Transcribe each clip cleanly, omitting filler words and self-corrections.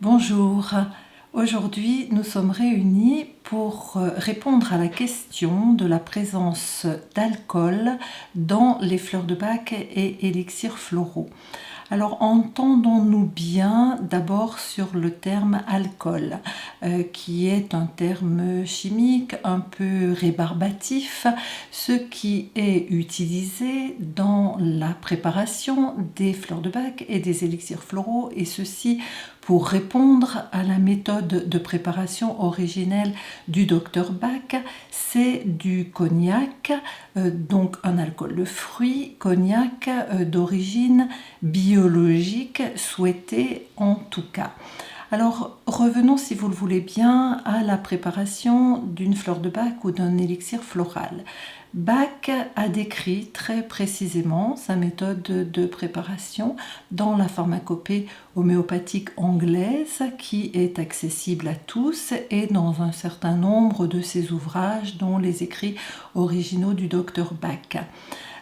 Bonjour, aujourd'hui nous sommes réunis pour répondre à la question de la présence d'alcool dans les fleurs de bac et élixirs floraux. Alors entendons-nous bien d'abord sur le terme alcool, qui est un terme chimique un peu rébarbatif, ce qui est utilisé dans la préparation des fleurs de bac et des élixirs floraux, et ceci pour répondre à la méthode de préparation originelle du docteur Bach. C'est du cognac, donc un alcool de fruits, cognac d'origine biologique souhaité en tout cas. Alors revenons, si vous le voulez bien, à la préparation d'une fleur de Bach ou d'un élixir floral. Bach a décrit très précisément sa méthode de préparation dans la pharmacopée homéopathique anglaise, qui est accessible à tous, et dans un certain nombre de ses ouvrages, dont les écrits originaux du docteur Bach.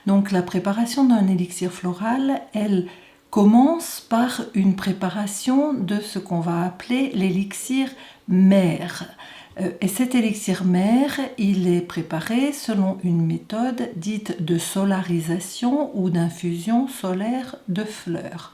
Donc la préparation d'un élixir floral, elle commence par une préparation de ce qu'on va appeler l'élixir mère. Et cet élixir mère, il est préparé selon une méthode dite de solarisation ou d'infusion solaire de fleurs.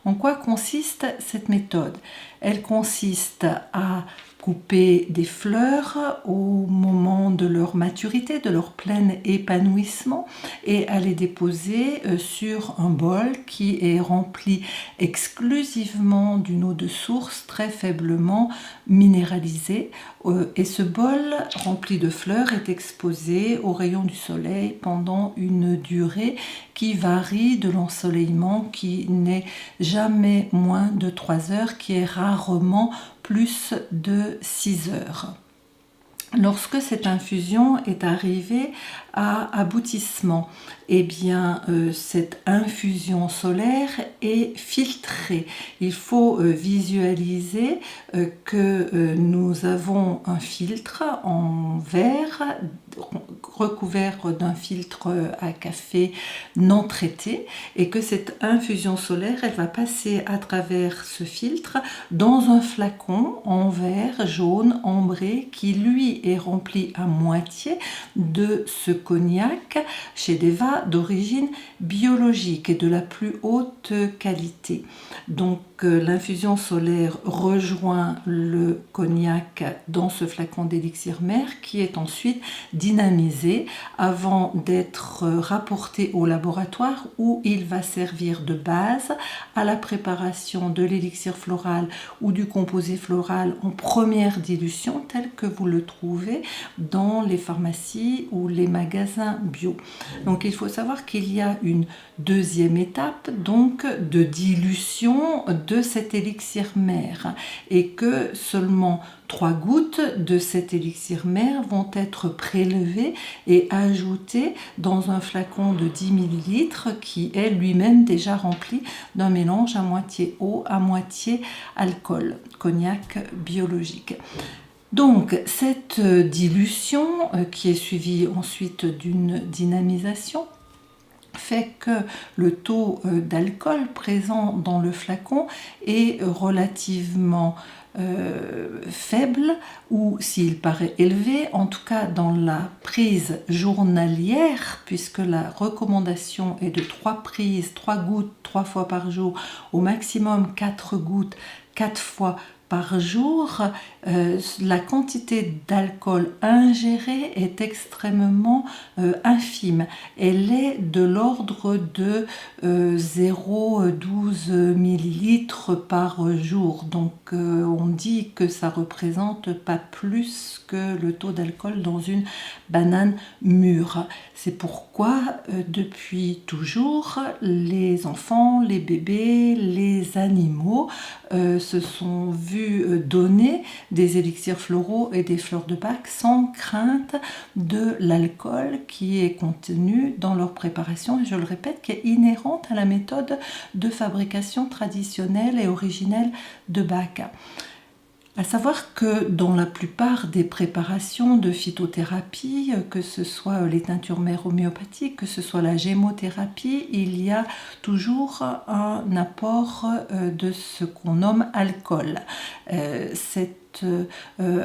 En quoi consiste cette méthode? Elle consiste à couper des fleurs au moment de leur maturité, de leur plein épanouissement, et à les déposer sur un bol qui est rempli exclusivement d'une eau de source très faiblement minéralisée. Et ce bol rempli de fleurs est exposé aux rayons du soleil pendant une durée qui varie de l'ensoleillement, qui n'est jamais moins de 3 heures, qui est rarement plus de 6 heures. Lorsque cette infusion est arrivée à aboutissement, eh bien, cette infusion solaire est filtrée. Il faut visualiser que nous avons un filtre en verre recouvert d'un filtre à café non traité, et que cette infusion solaire, elle va passer à travers ce filtre dans un flacon en verre jaune ambré qui lui est rempli à moitié de ce cognac chez Deva d'origine biologique et de la plus haute qualité. Donc l'infusion solaire rejoint le cognac dans ce flacon d'élixir mère, qui est ensuite dynamisé avant d'être rapporté au laboratoire, où il va servir de base à la préparation de l'élixir floral ou du composé floral en première dilution, tel que vous le trouvez dans les pharmacies ou les magasins bio. Donc il faut savoir qu'il y a une deuxième étape donc de dilution de cet élixir mère, et que seulement 3 gouttes de cet élixir mère vont être prélevées et ajoutées dans un flacon de 10 ml qui est lui-même déjà rempli d'un mélange à moitié eau, à moitié alcool, cognac biologique. Donc cette dilution, qui est suivie ensuite d'une dynamisation, fait que le taux d'alcool présent dans le flacon est relativement faible, ou s'il paraît élevé, en tout cas dans la prise journalière, puisque la recommandation est de 3 prises, 3 gouttes 3 fois par jour, au maximum 4 gouttes 4 fois par jour. La quantité d'alcool ingérée est extrêmement infime. Elle est de l'ordre de 0,12 ml par jour. Donc on dit que ça représente pas plus que le taux d'alcool dans une banane mûre. C'est pourquoi depuis toujours les enfants, les bébés, les animaux se sont vus donner des élixirs floraux et des fleurs de Bach sans crainte de l'alcool qui est contenu dans leur préparation, et je le répète, qui est inhérente à la méthode de fabrication traditionnelle et originelle de Bach. À savoir que dans la plupart des préparations de phytothérapie, que ce soit les teintures mères homéopathiques, que ce soit la gémothérapie, il y a toujours un apport de ce qu'on nomme alcool. Cet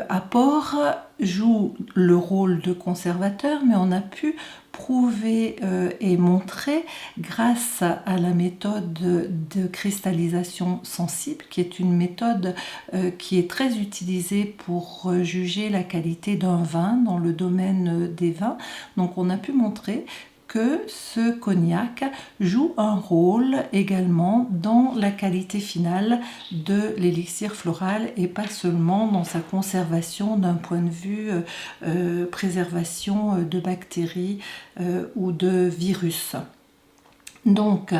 apport joue le rôle de conservateur, mais on a pu prouver et montrer grâce à la méthode de cristallisation sensible, qui est une méthode qui est très utilisée pour juger la qualité d'un vin dans le domaine des vins. Donc on a pu montrer que ce cognac joue un rôle également dans la qualité finale de l'élixir floral et pas seulement dans sa conservation d'un point de vue préservation de bactéries ou de virus. Donc,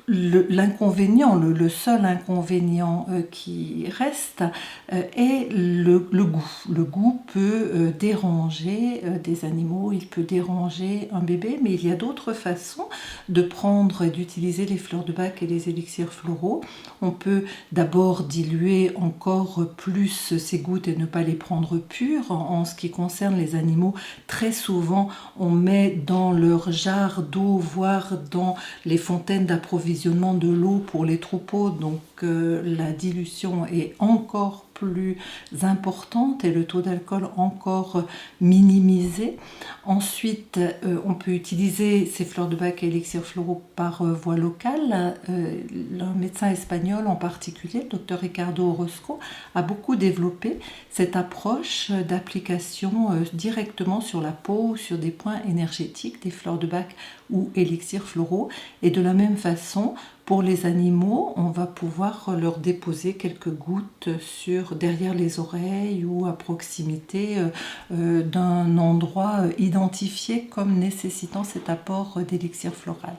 l'inconvénient, le seul inconvénient qui reste est le goût. Le goût peut déranger des animaux, il peut déranger un bébé, mais il y a d'autres façons de prendre et d'utiliser les fleurs de bac et les élixirs floraux. On peut d'abord diluer encore plus ces gouttes et ne pas les prendre pures. En ce qui concerne les animaux, très souvent on met dans leur jarre d'eau, voire dans les fontaines d'approvisionnement de l'eau pour les troupeaux, donc la dilution est encore plus importante et le taux d'alcool encore minimisé. Ensuite, on peut utiliser ces fleurs de bac et élixirs floraux par voie locale. Un médecin espagnol en particulier, le docteur Ricardo Orozco, a beaucoup développé cette approche d'application directement sur la peau ou sur des points énergétiques des fleurs de bac ou élixirs floraux. Et de la même façon, pour les animaux, on va pouvoir leur déposer quelques gouttes derrière les oreilles ou à proximité d'un endroit identifié comme nécessitant cet apport d'élixir floral.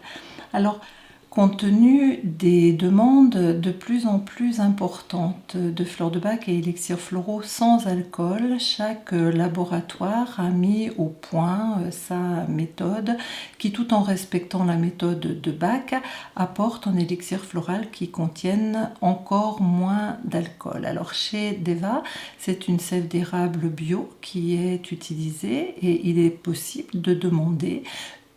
Alors, compte tenu des demandes de plus en plus importantes de fleurs de bac et élixirs floraux sans alcool, chaque laboratoire a mis au point sa méthode qui, tout en respectant la méthode de Bach, apporte un élixir floral qui contienne encore moins d'alcool. Alors chez Deva, c'est une sève d'érable bio qui est utilisée et il est possible de demander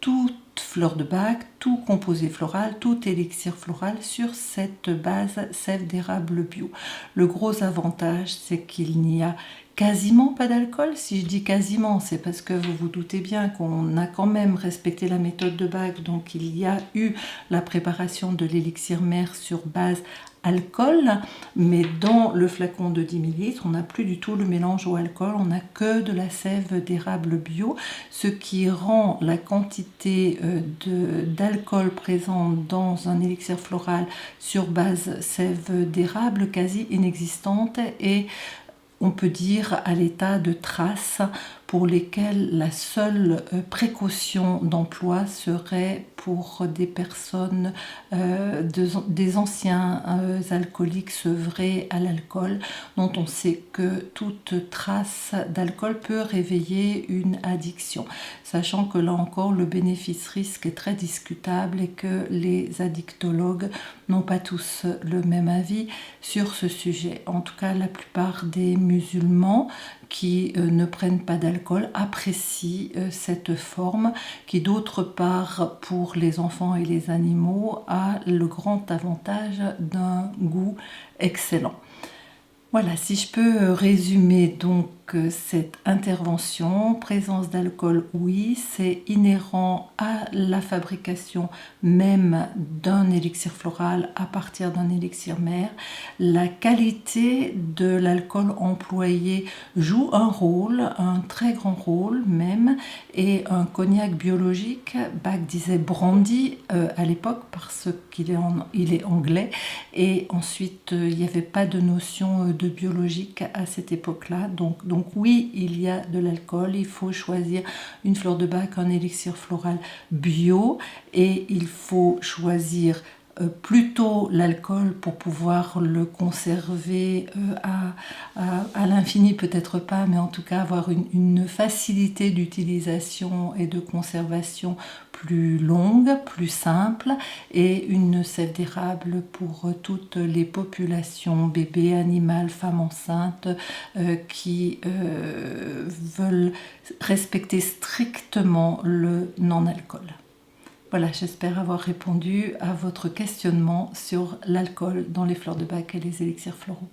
toute fleur de bac, tout composé floral, tout élixir floral sur cette base sève d'érable bio. Le gros avantage, c'est qu'il n'y a quasiment pas d'alcool. Si je dis quasiment, c'est parce que vous vous doutez bien qu'on a quand même respecté la méthode de Bach, donc il y a eu la préparation de l'élixir mère sur base alcool, mais dans le flacon de 10 ml, on n'a plus du tout le mélange au alcool, on n'a que de la sève d'érable bio, ce qui rend la quantité d'alcool présente dans un élixir floral sur base sève d'érable quasi inexistante et on peut dire à l'état de traces pour lesquelles la seule précaution d'emploi serait pour des personnes, des anciens alcooliques sevrés à l'alcool, dont on sait que toute trace d'alcool peut réveiller une addiction, sachant que là encore le bénéfice-risque est très discutable et que les addictologues n'ont pas tous le même avis sur ce sujet. En tout cas, la plupart des musulmans qui ne prennent pas d'alcool apprécient cette forme qui, d'autre part, pour les enfants et les animaux, a le grand avantage d'un goût excellent. Voilà, si je peux résumer donc cette intervention, présence d'alcool, oui, c'est inhérent à la fabrication même d'un élixir floral à partir d'un élixir mère. La qualité de l'alcool employé joue un rôle, un très grand rôle même, et un cognac biologique, Bach disait brandy à l'époque parce qu'il est anglais, et ensuite il n'y avait pas de notion de biologique à cette époque-là, donc oui, il y a de l'alcool, il faut choisir une fleur de bac, un élixir floral bio, et il faut choisir plutôt l'alcool pour pouvoir le conserver à l'infini, peut-être pas, mais en tout cas avoir une facilité d'utilisation et de conservation plus longue, plus simple, et une sève d'érable pour toutes les populations, bébés, animales, femmes enceintes, qui veulent respecter strictement le non-alcool. Voilà, j'espère avoir répondu à votre questionnement sur l'alcool dans les fleurs de bac et les élixirs floraux.